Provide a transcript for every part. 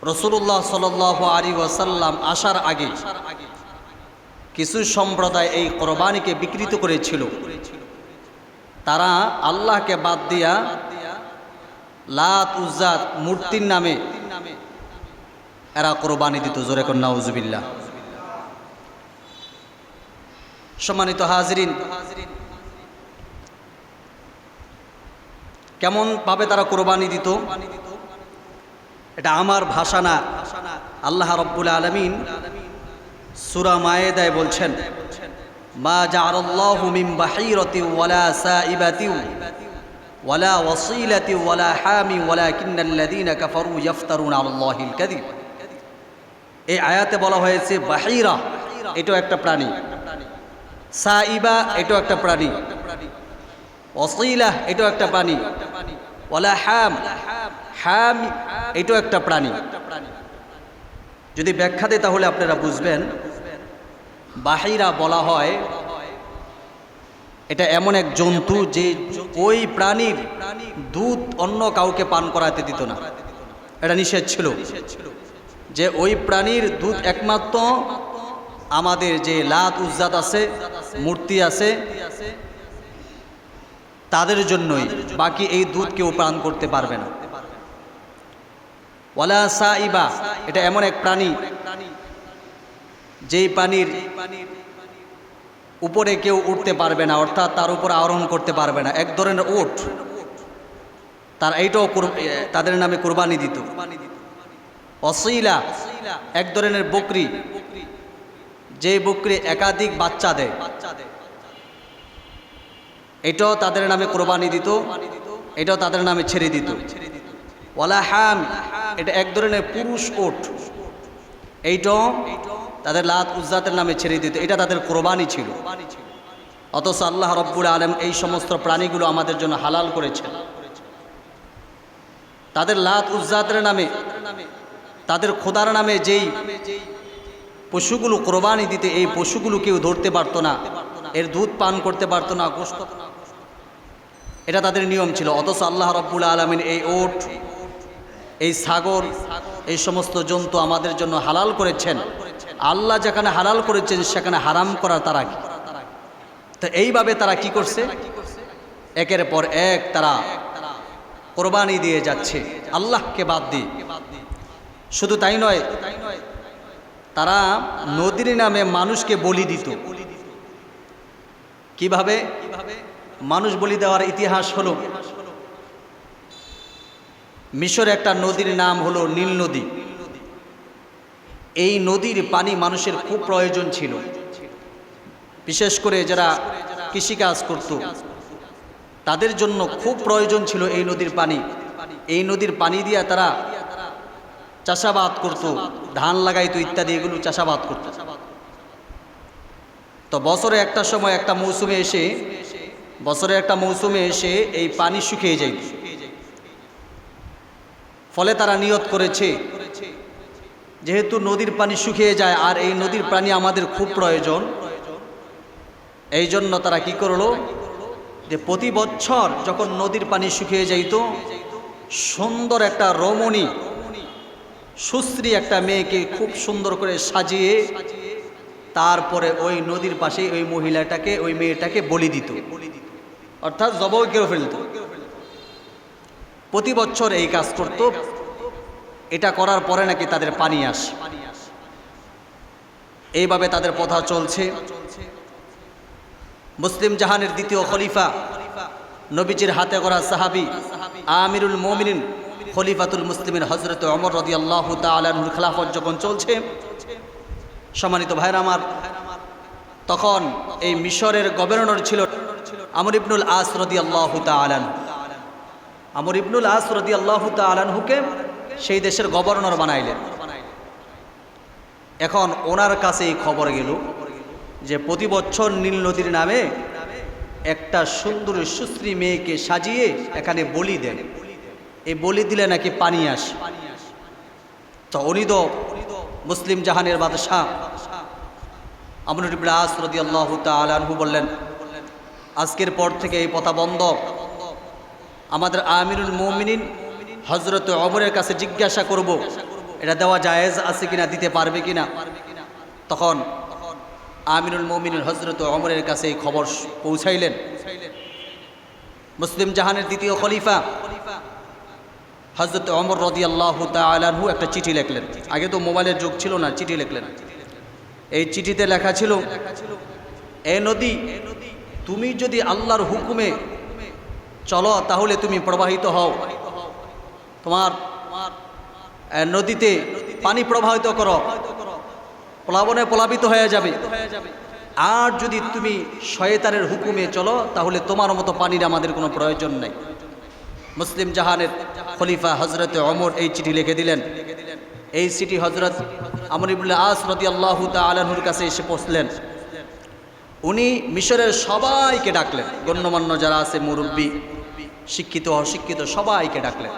রাসূলুল্লাহ সাল্লাল্লাহু আলাইহি ওয়াসাল্লাম আসার আগে কিছু সম্প্রদায় এই কোরবানিকে বিকৃত করেছিল। তারা আল্লাহকে বাদ দিয়া লাত উজ্জা মূর্তির নামে এরা কোরবানি দিত। জোরে কর নাউজুবিল্লাহ। সম্মানিত হাজিরিন, কেমন ভাবে তারা কোরবানি দিত এটা আমার ভাষা না, আল্লাহ রাব্বুল আলামিন সূরা মায়েদায় বলছেন, মা জাআলাল্লাহু মিন বাহিরাতি ওয়ালা সাইবাতি ওয়ালা ওয়াসিলাতি ওয়ালা হামি ওয়ালাকিন্নাল্লাযীনা কাফারু ইফতারুনা আলাল্লাহিল কাযিব। এই আয়াতে বলা হয়েছে বাহিরা এটাও একটা প্রাণী, সাইবা এটাও একটা প্রাণী, ওয়াসিলা এটাও একটা প্রাণী, ওয়ালা হাম এটাও একটা প্রাণী। যদি ব্যাখ্যা দেয় তাহলে আপনারা বুঝবেন, বাহিরা বলা হয় এটা এমন এক জন্তু যে ওই প্রাণীর দুধ অন্য কাউকে পান করাতে দিত না, এটা নিষেধ ছিল। যে ওই প্রাণীর দুধ একমাত্র আমাদের যে লাত উজ্জাত আছে, মূর্তি আছে, তাদের জন্যই, বাকি এই দুধ কেউ পান করতে পারবে না। ওয়ালা সাইবা এটা এমন এক প্রাণী যেই প্রাণীর উপরে কেউ উঠতে পারবে না, অর্থাৎ তার উপর আরোহণ করতে পারবে না, এক ধরনের উট, তার এইটাও তাদের নামে কুরবানি দিত। ওয়াসিলা এক ধরনের বকরি, যে বকরি একাধিক বাচ্চা দেয়, এটাও তাদের নামে কোরবানি দিত, এটাও তাদের নামে ছেড়ে দিত। ওয়ালা হাম এটা এক ধরনের পুরুষ ওট, এইটাও তাদের লাত উজ্জাতের নামে ছেড়ে দিত, এটা তাদের কোরবানি ছিল। অথচ আল্লাহ রাব্বুল আলামিন এই সমস্ত প্রাণীগুলো আমাদের জন্য হালাল করেছেন। তাদের লাত উজ্জাতের নামে, তাদের খোদার নামে যেই পশুগুলো কোরবানি দিতে, এই পশুগুলো কেউ ধরতে পারতো না, এর দুধ পান করতে পারতো না, গোশত, এটা তাদের নিয়ম ছিল। অথচ আল্লাহ রাব্বুল আলামিন এই ওট, এই ছাগল, এই সমস্ত জন্তু আমাদের জন্য হালাল করেছেন। আল্লাহ যেখানে হালাল করেছেন সেখানে হারাম করার তারা কি? তো এইভাবে তারা কি করছে, একের পর এক তারা কোরবানি দিয়ে যাচ্ছে আল্লাহকে বাদ দিয়ে। শুধু তাই নয়, তারা নদীর নামে মানুষকে বলি দিত। কিভাবে মানুষ বলি দেওয়ার ইতিহাস হলো, মিশরে একটা নদীর নাম হলো নীল নদী। এই নদীর পানি মানুষের খুব প্রয়োজন ছিল, বিশেষ করে যারা কৃষিকাজ করত তাদের জন্য খুব প্রয়োজন ছিল এই নদীর পানি। এই নদীর পানি দিয়ে তারা চাষাবাদ করত, ধান লাগাইতো ইত্যাদি, এগুলো চাষাবাদ করত। তো বছরে একটা সময় একটা মৌসুমে এসে এই পানি শুকিয়ে যায়। ফলে তারা নিয়ত করেছে, যেহেতু নদীর পানি শুকিয়ে যায় আর এই নদীর পানি আমাদের খুব প্রয়োজন, এই জন্য তারা কি করলো, যে প্রতি বছর যখন নদীর পানি শুকিয়ে যাইত, সুন্দর একটা রমণী, সুশ্রী একটা মেয়েকে খুব সুন্দর করে সাজিয়ে তারপরে ওই নদীর পাশে ওই মহিলাটাকে, ওই মেয়েটাকে বলি দিত, অর্থাৎ জবাই করে ফেলত। প্রতি বছর এই কাজ করত। এটা করার পরে নাকি তাদের পানি আসে। এইভাবে তাদের প্রথা চলছে। মুসলিম জাহানের দ্বিতীয় খলিফা, নবীজির হাতে করা সাহাবী, আমিরুল মুমিনিন খলিফাতুল মুসলিমিন হযরত ওমর রাদিয়াল্লাহু তাআলা আনহুর খেলাফত যখন চলছে, সম্মানিত ভাইরা আমার, তখন এই মিশরের গভর্নর ছিল আমর ইবনুল আস রাদিয়াল্লাহু তাআলা আনহু। আমর ইবনুল আস রাদিয়াল্লাহু তাআলা আনহুকে সেই দেশের গভর্নর বানাইলেন। এখন ওনার কাছে এই খবর গেল যে প্রতি বছর নীল নদীর নামে একটা সুন্দর সুশ্রী মেয়েকে সাজিয়ে এখানে বলি দেন, এই বলি দিলে নাকি পানি আসে। তো উনি তো মুসলিম জাহানের বাদশাহ আমর ইবনুল আস রাদিয়াল্লাহু তাআলা আনহু বললেন, আজকের পর থেকে এই প্রথা বন্ধ। আমাদের আমিরুল মুমিনিন হযরত ওমরের কাছে জিজ্ঞাসা করব এটা দেওয়া জায়েজ আছে কিনা, দিতে পারবে কিনা। তখন আমিরুল মুমিনিন হযরত ওমরের কাছে এই খবর পৌঁছাইলেন। মুসলিম জাহানের দ্বিতীয় খলিফা হযরত ওমর রাদিয়াল্লাহু তাআলা আনহু একটা চিঠি লিখলেন। আগে তো মোবাইলের যুগ ছিল না, চিঠি লিখলেন। এই চিঠিতে লেখা ছিল, এ নদী, তুমি যদি আল্লাহর হুকুমে চলো তাহলে তুমি প্রবাহিত হও, তোমার নদীতে পানি প্রবাহিত করো, প্লাবনে প্লাবিত হয়ে যাবে। আর যদি তুমি শয়তানের হুকুমে চলো তাহলে তোমার মতো পানির আমাদের কোনো প্রয়োজন নাই। মুসলিম জাহানের খলিফা হযরত ওমর এই চিঠি লিখে দিলেন। এই চিঠি হযরত আমর ইবনে আস রাদিয়াল্লাহু তাআলা আনহুর কাছে এসে পৌঁছলেন। উনি মিশরের সবাইকে ডাকলেন, গণ্যমান্য যারা আছে, মুরব্বী, শিক্ষিত অশিক্ষিত সবাইকে ডাকলেন।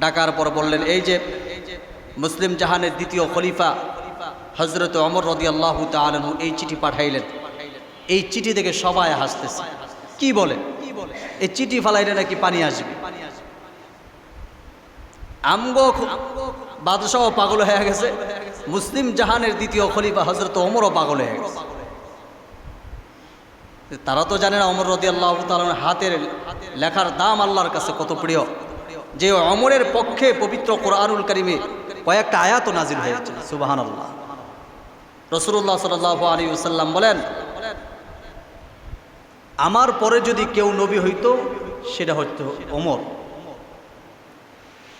ডাকার পর বললেন, এই যে মুসলিম জাহানের দ্বিতীয় খলিফা হযরত ওমর রাদিয়াল্লাহু তাআলা আনহু এই চিঠি পাঠাইলেন। এই চিঠি থেকে সবাই হাসতেছে। কি বলে? এই চিঠি ফালাইলে নাকি পানি আসবে। আমগো বাদশাহ পাগল হয়ে গেছে, মুসলিম জাহানের দ্বিতীয় খলিফা হযরত ওমরও পাগল হয়ে গেছে। তারা তো জানে না ওমর রাদিয়াল্লাহু তাআলা হাতের লেখার দাম আল্লাহর কাছে কত প্রিয়, যে ওমরের পক্ষে পবিত্র কোরআনুল কারীমে কয়েকটা আয়াত নাজিল হয়েছে। সুবহানাল্লাহ। রাসূলুল্লাহ সাল্লাল্লাহু আলাইহি ওয়াসাল্লাম বলেন, আমার পরে যদি কেউ নবী হইতো সেটা হইতো ওমর।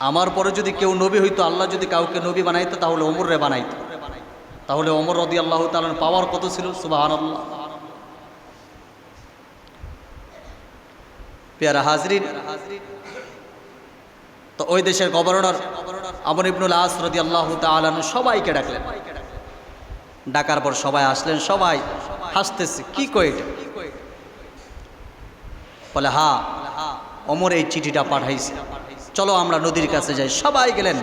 আমার পরে যদি কেউ নবী হইতো, আল্লাহ যদি কাউকে নবী বানাইতো তাহলে ওমররে বানাইতো। তাহলে ওমর রাদিয়াল্লাহু তাআলার পাওয়ার কত ছিল! সুবহানাল্লাহ। প্যারা হাজরিন, তো ওই দেশের গভর্নর আমর ইবনুল আস রাদিয়াল্লাহু তাআলা আনহু সবাইকে ডাকলেন। ডাকার পর সবাই আসলেন, সবাই হাসতেছে। কি কয় এটা? বলে, হ্যাঁ, ওমর এই চিঠিটা পাঠাইছে, চলো আমরা নদীর কাছে যাই। সবাই গেলেন।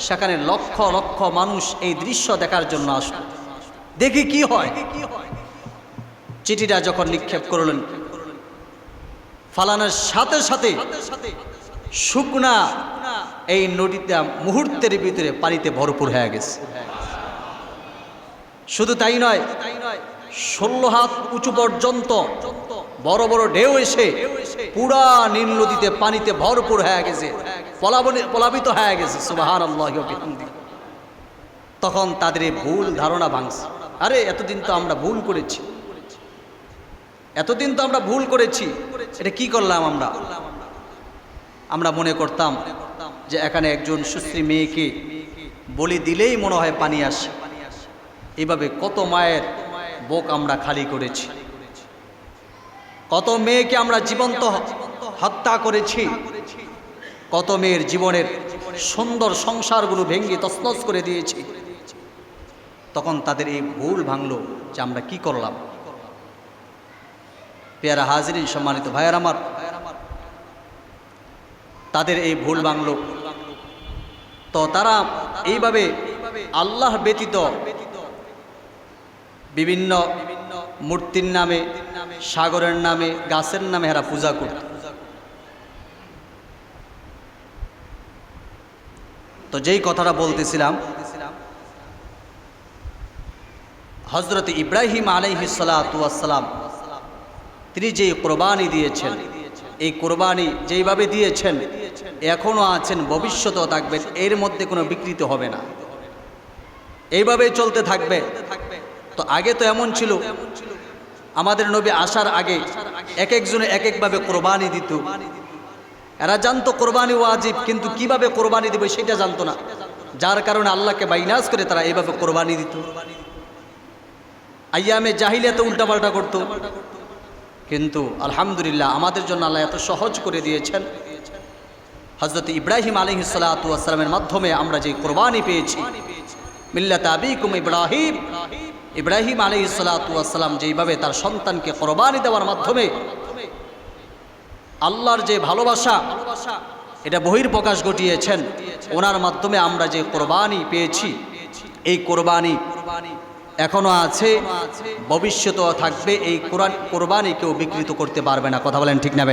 সেখানে লক্ষ লক্ষ মানুষ এই দৃশ্য দেখার জন্য আসলো। দেখি কি হয়। চিঠিটা যখন নিক্ষেপ করলেন, ফালানোর সাথে সাথে শুকনা এই নদীটা মুহূর্তের ভিতরে পানিতে ভরপুর হয়ে গেছে। শুধু তাই নয়, 16 হাত উঁচু পর্যন্ত বড় বড় ঢেউ এসে পুরা নীল নদীতে পানিতে ভরপুর হয়ে গেছে, প্লাবিত হয়ে গেছে। সুবহানাল্লাহি ওয়া বিহামদিহি। তখন তাদের এই ভুল ধারণা ভাঙছে। আরে এতদিন তো আমরা ভুল করেছি, এতদিন তো আমরা ভুল করেছি, এটা কি করলাম আমরা? আমরা মনে করতাম যে এখানে একজন সুশ্রী মেয়েকে বলি দিলেই মনে হয় পানি আসে। এইভাবে কত মায়ের বুক আমরা খালি করেছি, কত মেয়েকে আমরা জীবন্ত হত্যা করেছি, কত মেয়ের জীবনের সুন্দর সংসারগুলো ভেঙে তছনছ করে দিয়েছি। তখন তাদের এই ভুল ভাঙলো যে আমরা কি করলাম। পেয়ারা হাজিরিন, সম্মানিত ভাইয়ার আমার, তাদের এই ভুল ভাঙলো। তো তারা এইভাবে আল্লাহ ব্যতীত বিভিন্ন মূর্তির নামে, সাগরের নামে, গাছের নামে এরা পূজা করত। তো যেই কথাটা বলতেছিলাম, হযরত ইব্রাহিম আলাইহিস সালাতু ওয়াস সালাম তিনি যেই কোরবানি দিয়েছেন, এই কোরবানি যেইভাবে দিয়েছেন এখনো আছেন, ভবিষ্যতেও থাকবেন, এর মধ্যে কোনো বিকৃতি হবে না, এইভাবেই চলতে থাকবে। তো আগে তো এমন ছিল, আমাদের নবী আসার আগে এক একজনে এক একভাবে কোরবানি দিত। এরা জানতো কোরবানি ওয়াজিব, কিন্তু কিভাবে কোরবানি দিবে সেটা জানতো না, যার কারণে আল্লাহকে বাইনাস করে তারা এইভাবে কোরবানি দিত। আইয়ামে জাহিলিয়াতে উল্টাপাল্টা করত। কিন্তু আলহামদুলিল্লাহ আমাদের জন্য আল্লাহ এত সহজ করে দিয়েছেন। হযরত ইব্রাহিম আলাইহিস সালাতু ওয়াস সালামের মাধ্যমে আমরা যে কোরবানি পেয়েছি, মিল্লাত আবিকুম ইব্রাহিম, ইব্রাহিম আলাইহিস সালাতু ওয়াস সালাম যেইভাবে তার সন্তানকে কোরবানি দেওয়ার মাধ্যমে আল্লাহর যে ভালোবাসা এটা বহির্প্রকাশ ঘটিয়েছেন, ওনার মাধ্যমে আমরা যে কোরবানি পেয়েছি, এই কোরবানি এখনো আছে, ভবিষ্যতেও থাকবে। এই কোরবানি কেউ বিকৃত করতে পারবে না। কথা বলেন ঠিক না?